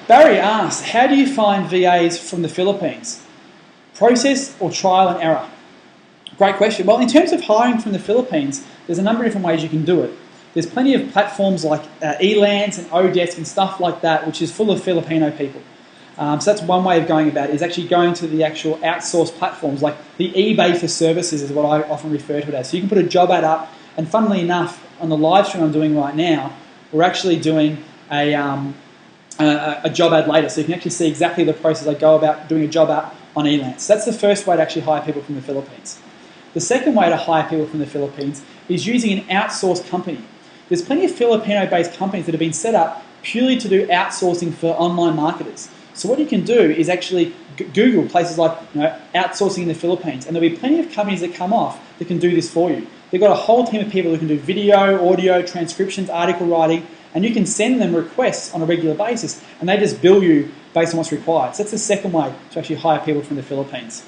Barry asks, how do you find VAs from the Philippines? Process or trial and error? Great question. Well, in terms of hiring from the Philippines, there's a number of different ways you can do it. There's plenty of platforms like Elance and Odesk and stuff like that, which is full of Filipino people. So that's one way of going about it, is actually going to the actual outsourced platforms, like the eBay for services is what I often refer to it as. So you can put a job ad up, and funnily enough, on the live stream I'm doing right now, we're actually doing a job ad later, so you can actually see exactly the process I go about doing a job ad on Elance. So that's the first way to actually hire people from the Philippines. The second way to hire people from the Philippines is using an outsourced company. There's plenty of Filipino-based companies that have been set up purely to do outsourcing for online marketers. So what you can do is actually Google places like outsourcing in the Philippines, and there'll be plenty of companies that come off that can do this for you. They've got a whole team of people who can do video, audio, transcriptions, article writing, and you can send them requests on a regular basis, and they just bill you based on what's required. So that's the second way to actually hire people from the Philippines.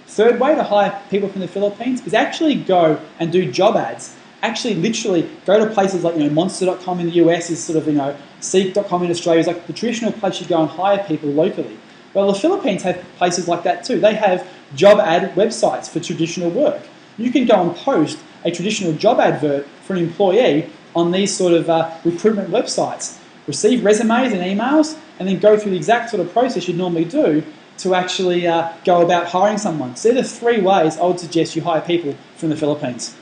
Third way to hire people from the Philippines is actually go and do job ads. Actually, literally, go to places like Monster.com in the US is sort of, Seek.com in Australia is like the traditional place you go and hire people locally. Well, the Philippines have places like that too. They have job ad websites for traditional work. You can go and post a traditional job advert for an employee on these sort of recruitment websites, receive resumes and emails, and then go through the exact sort of process you'd normally do to actually go about hiring someone. So they're the three ways I would suggest you hire people from the Philippines.